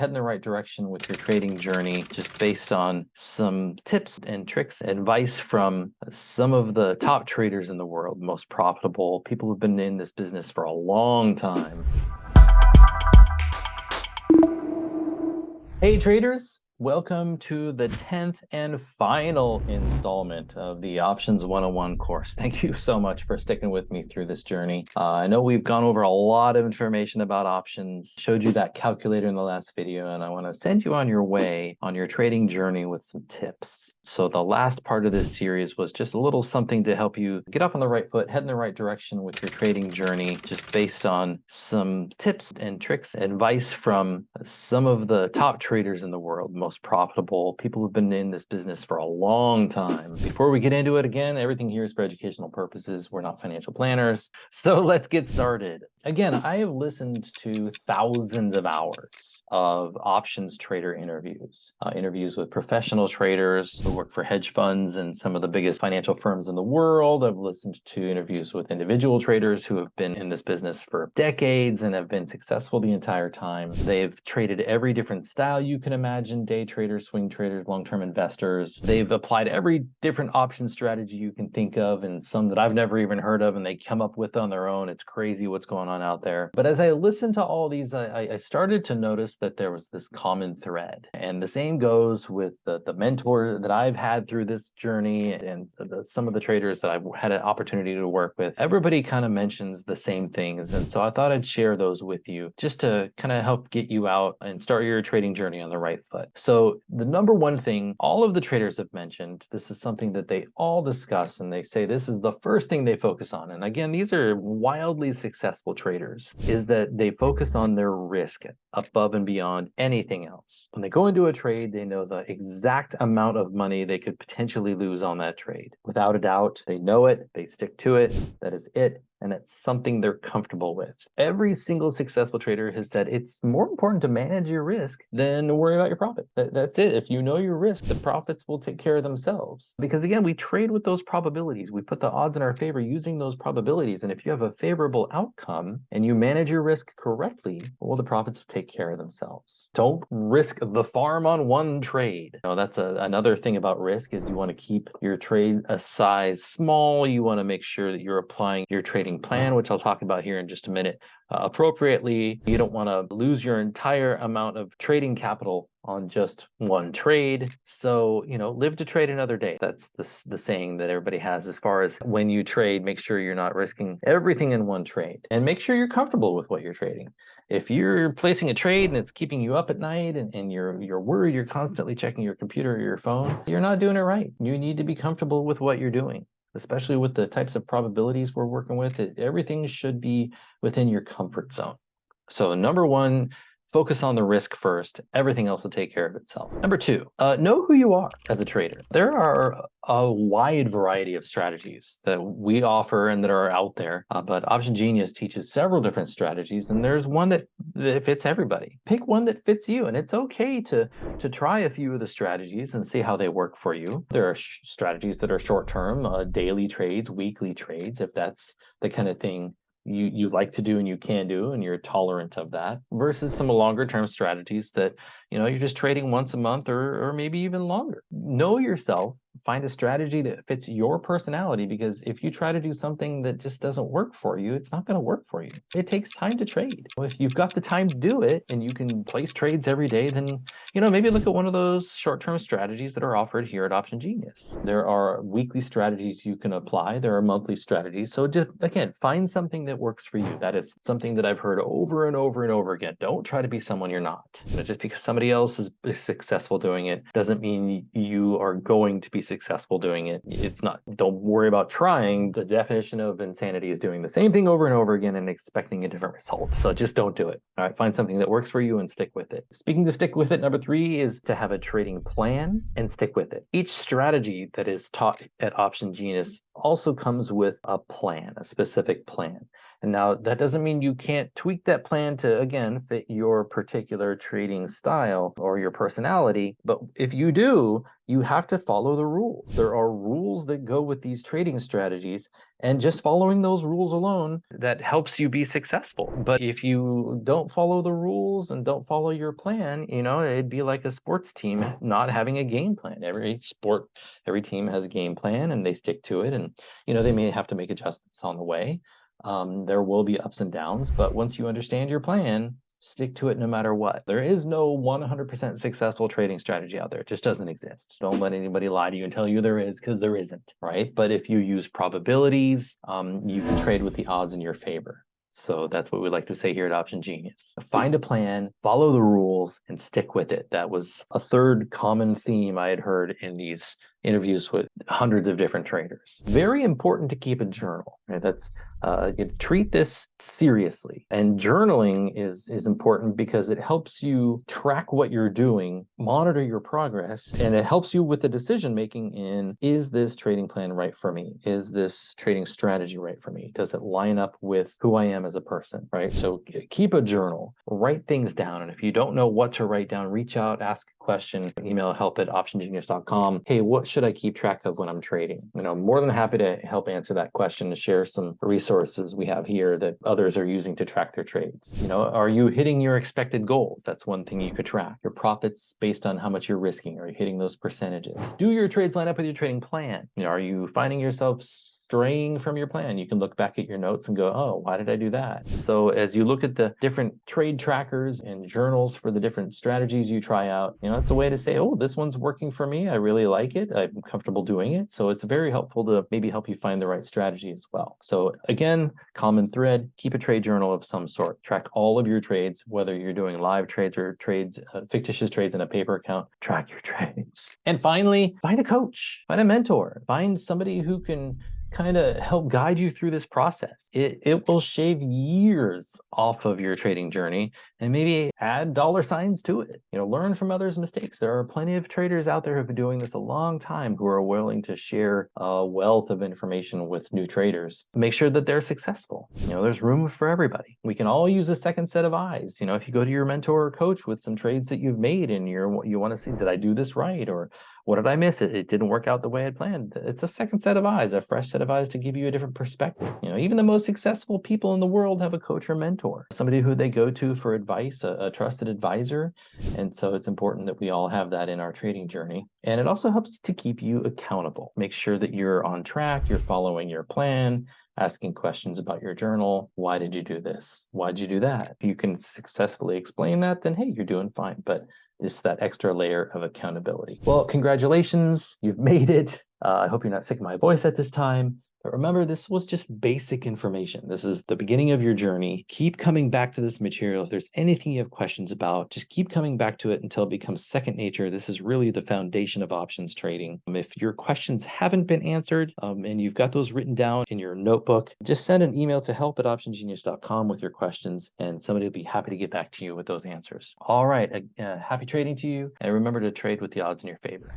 head in the right direction with your trading journey, just based on some tips and tricks, advice from some of the top traders in the world, most profitable people who've been in this business for a long time. Hey traders, welcome to the 10th and final installment of the Options 101 course. Thank you so much for sticking with me through this journey. I know we've gone over a lot of information about options, showed you that calculator in the last video, and I want to send you on your way on your trading journey with some tips. So the last part of this series was just a little something to help you get off on the right foot, head in the right direction with your trading journey, just based on some tips and tricks, advice from some of the top traders in the world, most profitable people who've been in this business for a long time. Before we get into it, again, everything here is for educational purposes. We're not financial planners. So let's get started. Again, I have listened to thousands of hours of options trader interviews, interviews with professional traders who work for hedge funds and some of the biggest financial firms in the world. I've listened to interviews with individual traders who have been in this business for decades and have been successful the entire time. They've traded every different style you can imagine: day traders, swing traders, long-term investors. They've applied every different option strategy you can think of, and some that I've never even heard of, and they come up with on their own. It's crazy what's going on out there. But as I listened to all these, I started to notice that there was this common thread. And the same goes with the mentor that I've had through this journey and some of the traders that I've had an opportunity to work with. Everybody kind of mentions the same things. And so I thought I'd share those with you just to kind of help get you out and start your trading journey on the right foot. So the number one thing all of the traders have mentioned, this is something that they all discuss, and they say this is the first thing they focus on. And again, these are wildly successful traders, is that they focus on their risk above and beyond anything else. When they go into a trade, they know the exact amount of money they could potentially lose on that trade. Without a doubt, they know it, they stick to it, that is it. And it's something they're comfortable with. Every single successful trader has said it's more important to manage your risk than worry about your profits. That's it. If you know your risk, the profits will take care of themselves. Because again, we trade with those probabilities. We put the odds in our favor using those probabilities. And if you have a favorable outcome and you manage your risk correctly, well, the profits take care of themselves. Don't risk the farm on one trade. That's another thing about risk, is you want to keep your trade a size small. You want to make sure that you're applying your trading plan, which I'll talk about here in just a minute, appropriately. You don't want to lose your entire amount of trading capital on just one trade. So, live to trade another day. That's the saying that everybody has as far as when you trade. Make sure you're not risking everything in one trade, and make sure you're comfortable with what you're trading. If you're placing a trade and it's keeping you up at night and you're worried, you're constantly checking your computer or your phone, you're not doing it right. You need to be comfortable with what you're doing. Especially with the types of probabilities we're working with, everything should be within your comfort zone. So number one, focus on the risk first. Everything else will take care of itself. Number two, know who you are as a trader. There are a wide variety of strategies that we offer and that are out there, but OptionGenius teaches several different strategies, and there's one that fits everybody. Pick one that fits you, and it's okay to try a few of the strategies and see how they work for you. There are strategies that are short-term, daily trades, weekly trades, if that's the kind of thing you like to do and you can do and you're tolerant of that, versus some longer term strategies that you're just trading once a month or maybe even longer. Know yourself. Find a strategy that fits your personality, because if you try to do something that just doesn't work for you, it's not going to work for you. It takes time to trade. Well, if you've got the time to do it and you can place trades every day, then maybe look at one of those short-term strategies that are offered here at OptionGenius. There are weekly strategies you can apply. There are monthly strategies. So just, again, find something that works for you. That is something that I've heard over and over and over again. Don't try to be someone you're not. Just because somebody else is successful doing it doesn't mean you are going to be successful doing it. It's not. Don't worry about trying. The definition of insanity is doing the same thing over and over again and expecting a different result. So just don't do it. All right, find something that works for you and stick with it. Speaking of stick with it, number three is to have a trading plan and stick with it. Each strategy that is taught at OptionGenius also comes with a plan, a specific plan. And now that doesn't mean you can't tweak that plan to, again, fit your particular trading style or your personality. But if you do, you have to follow the rules. There are rules that go with these trading strategies, and just following those rules alone, that helps you be successful. But if you don't follow the rules and don't follow your plan, it'd be like a sports team not having a game plan. Every team has a game plan and they stick to it. And, they may have to make adjustments on the way. There will be ups and downs, but once you understand your plan, stick to it no matter what. There is no 100% successful trading strategy out there. It just doesn't exist. Don't let anybody lie to you and tell you there is, because there isn't, right? But if you use probabilities, you can trade with the odds in your favor. So that's what we like to say here at OptionGenius. Find a plan, follow the rules, and stick with it. That was a third common theme I had heard in these interviews with hundreds of different traders. Very important to keep a journal. Right? That's you treat this seriously. And journaling is important because it helps you track what you're doing, monitor your progress, and it helps you with the decision making in, is this trading plan right for me? Is this trading strategy right for me? Does it line up with who I am as a person, right? So keep a journal, write things down. And if you don't know what to write down, reach out, ask a question, email help@optiongenius.com. Hey, what should I keep track of when I'm trading? More than happy to help answer that question and share some resources we have here that others are using to track their trades. Are you hitting your expected goals? That's one thing you could track. Your profits based on how much you're risking. Are you hitting those percentages? Do your trades line up with your trading plan? Are you finding yourself straying from your plan? You can look back at your notes and go, oh, why did I do that? So as you look at the different trade trackers and journals for the different strategies you try out, it's a way to say, oh, this one's working for me. I really like it. I'm comfortable doing it. So it's very helpful to maybe help you find the right strategy as well. So again, common thread, keep a trade journal of some sort. Track all of your trades, whether you're doing live trades or trades, fictitious trades in a paper account, track your trades. And finally, find a coach, find a mentor, find somebody who can kind of help guide you through this process. It will shave years off of your trading journey and maybe add dollar signs to it. Learn from others' mistakes. There are plenty of traders out there who have been doing this a long time who are willing to share a wealth of information with new traders. Make sure that they're successful. There's room for everybody. We can all use a second set of eyes. If you go to your mentor or coach with some trades that you've made and you want to see, did I do this right? Or what did I miss? It didn't work out the way I planned. It's a second set of eyes, a fresh set of eyes to give you a different perspective. Even the most successful people in the world have a coach or mentor, somebody who they go to for advice, a trusted advisor. And so it's important that we all have that in our trading journey. And it also helps to keep you accountable. Make sure that you're on track, you're following your plan, asking questions about your journal. Why did you do this? Why did you do that? If you can successfully explain that, then hey, you're doing fine. But it's that extra layer of accountability. Well, congratulations, you've made it. I hope you're not sick of my voice at this time. But remember, this was just basic information. This is the beginning of your journey. Keep coming back to this material. If there's anything you have questions about, just keep coming back to it until it becomes second nature. This is really the foundation of options trading. If your questions haven't been answered and you've got those written down in your notebook, just send an email to help@optiongenius.com with your questions, and somebody will be happy to get back to you with those answers. All right, happy trading to you, and remember to trade with the odds in your favor.